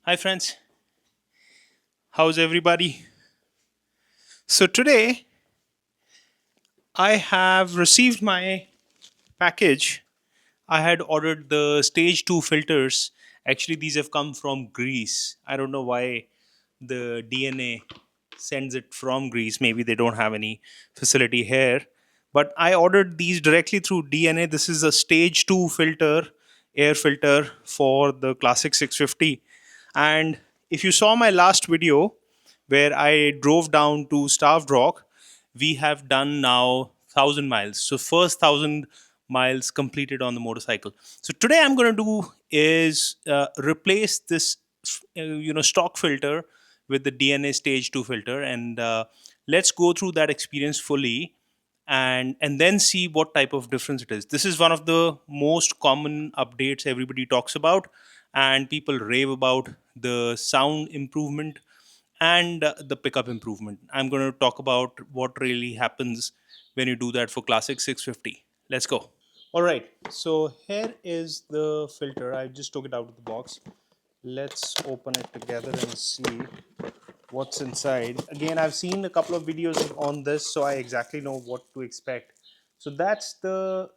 Hi, friends. How's everybody? So, today I have received my package. I had ordered the stage 2 filters. Actually, these have come from Greece. I don't know why the DNA sends it from Greece. Maybe they don't have any facility here. But I ordered these directly through DNA. This is a stage 2 filter, air filter for the Classic 650. And if you saw my last video where I drove down to Starved Rock, we have done now 1,000 miles. So first 1,000 miles completed on the motorcycle. So today I'm going to do is replace this stock filter with the DNA stage 2 filter, and let's go through that experience fully and then see what type of difference it is. This is one of the most common updates everybody talks about, and people rave about the sound improvement and the pickup improvement. I'm going to talk about what really happens when you do that for Classic 650. Let's go. All right, so here is the filter. I just took it out of the box. Let's open it together and see what's inside. Again, I've seen a couple of videos on this, so I exactly know what to expect. So that's the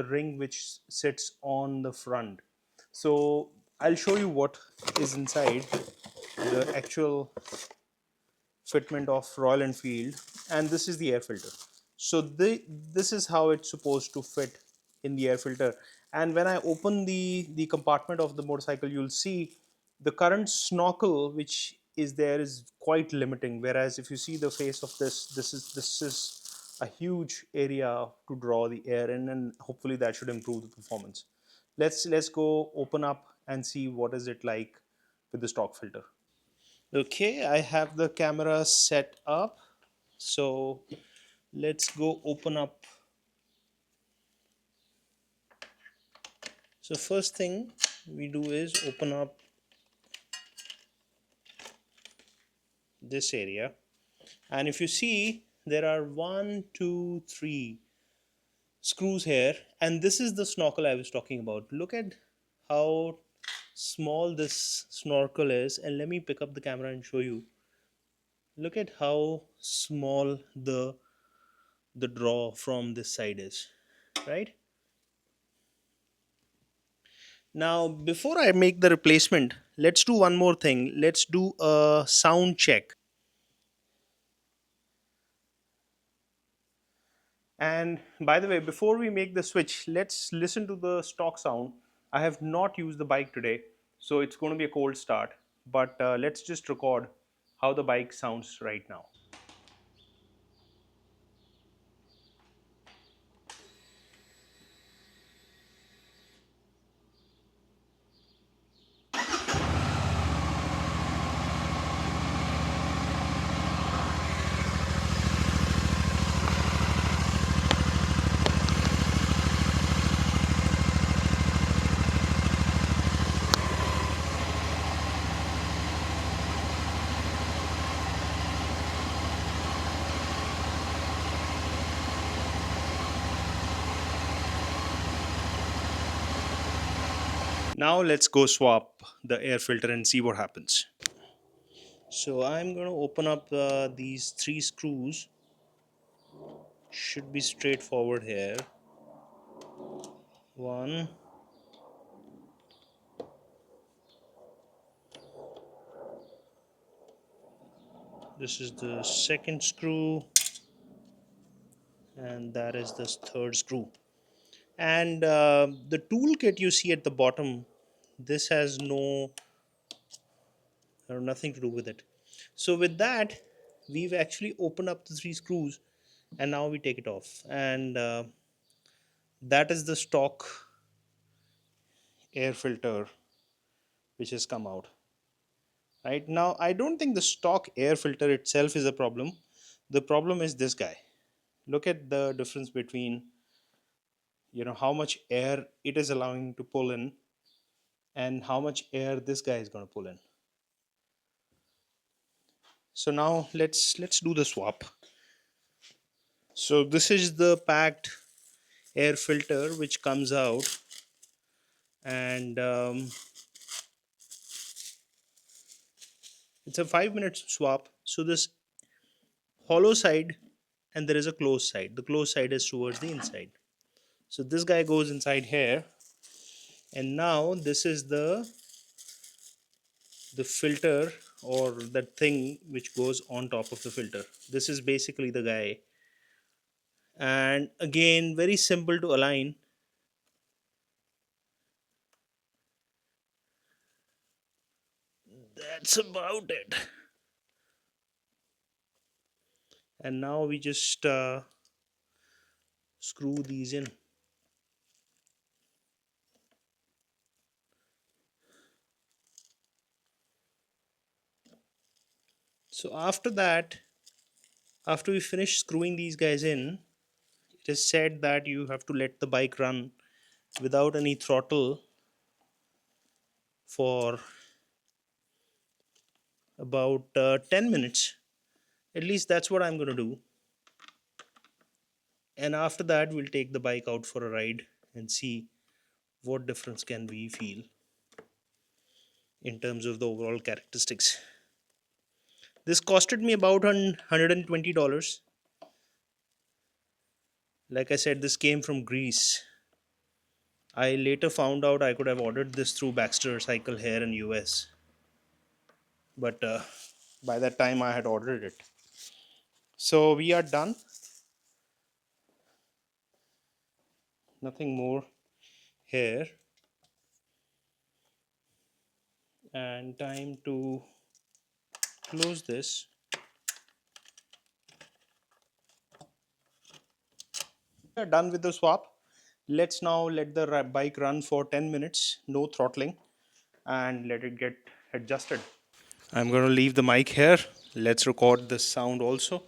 ring which sits on the front. So I'll show you what is inside the actual fitment of Royal Enfield, and this is the air filter. So this is how it's supposed to fit in the air filter. And when I open the compartment of the motorcycle, you'll see the current snorkel which is there is quite limiting. Whereas if you see the face of this is a huge area to draw the air in, and hopefully that should improve the performance. Let's go open up and see what is it like with the stock filter. Okay, I have the camera set up. So let's go open up. So first thing we do is open up this area. And if you see, there are one, two, three screws here. And this is the snorkel I was talking about. Look at how small this snorkel is. And let me pick up the camera and show you. Look at how small the draw from this side is, right? Now, before I make the replacement, let's do one more thing. Let's do a sound check. And by the way, before we make the switch, let's listen to the stock sound. I have not used the bike today, so it's going to be a cold start. But let's just record how the bike sounds right now. Now let's go swap the air filter and see what happens. So I'm going to open up these three screws. Should be straightforward here. One, this is the second screw, and that is the third screw. And the toolkit you see at the bottom, this has no or nothing to do with it. So with that, we've actually opened up the three screws, and now we take it off, and that is the stock air filter which has come out. Right now, I don't think the stock air filter itself is a problem. The problem is this guy. Look at the difference between how much air it is allowing to pull in and how much air this guy is going to pull in. So now let's do the swap. So this is the packed air filter which comes out, and It's a 5-minute swap. So this hollow side and there is a closed side. The closed side is towards the inside. So this guy goes inside here, and now this is the filter, or that thing which goes on top of the filter. This is basically the guy, and again very simple to align. That's about it. And now we just screw these in. So after that, after we finish screwing these guys in, it is said that you have to let the bike run without any throttle for about 10 minutes. At least that's what I'm going to do. And after that, we'll take the bike out for a ride and see what difference can we feel in terms of the overall characteristics. This costed me about $120. Like I said, this came from Greece. I later found out I could have ordered this through Baxter Cycle here in US, but by that time I had ordered it. So we are done. Nothing more here. And time to close this. We are done with the swap. Let's now let the bike run for 10 minutes, no throttling, and let it get adjusted. I'm going to leave the mic here. Let's record this sound also.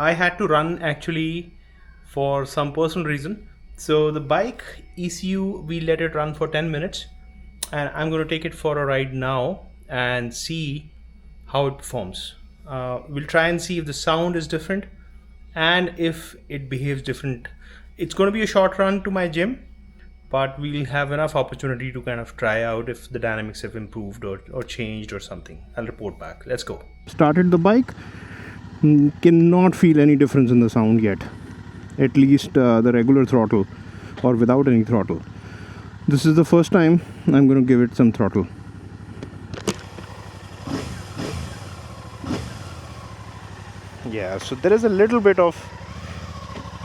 I had to run actually for some personal reason. So the bike ECU, we let it run for 10 minutes, and I'm going to take it for a ride now and see how it performs. We'll try and see if the sound is different and if it behaves different. It's going to be a short run to my gym, but we'll have enough opportunity to kind of try out if the dynamics have improved or changed or something. I'll report back. Let's go. Started the bike. Cannot feel any difference in the sound yet, at least the regular throttle or without any throttle. This is the first time I'm going to give it some throttle. Yeah, so there is a little bit of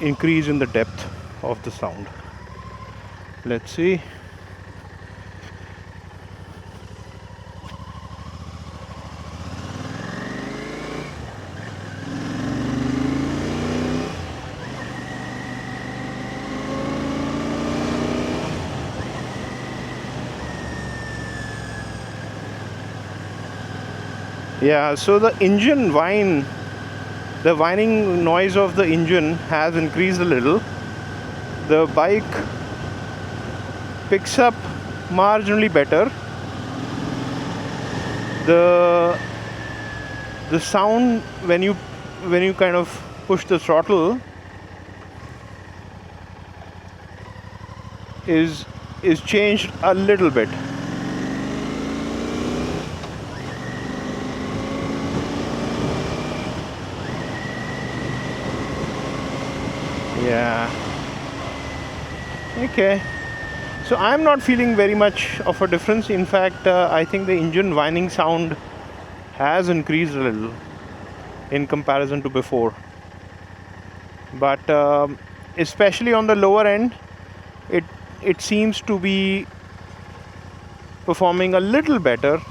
increase in the depth of the sound. Let's see. Yeah, so the engine whine, the whining noise of the engine has increased a little. The bike picks up marginally better. The sound when you kind of push the throttle is changed a little bit. Yeah. Okay. So I'm not feeling very much of a difference. In fact, I think the engine whining sound has increased a little in comparison to before. But especially on the lower end, it seems to be performing a little better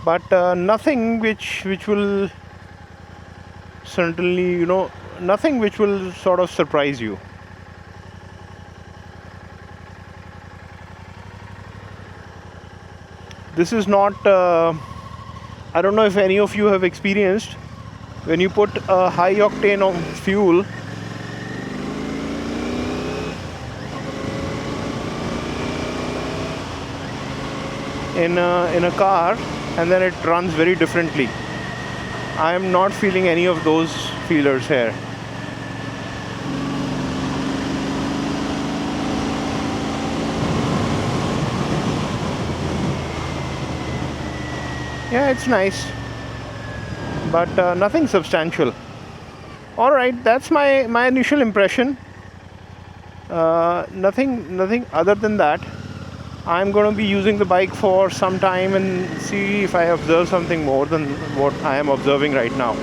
but nothing which will certainly, nothing which will sort of surprise you. This is not, I don't know if any of you have experienced, when you put a high octane of fuel in a car and then it runs very differently. I am not feeling any of those feelers here. Yeah, it's nice, but nothing substantial. All right, that's my initial impression. Nothing other than that. I'm going to be using the bike for some time and see if I observe something more than what I am observing right now.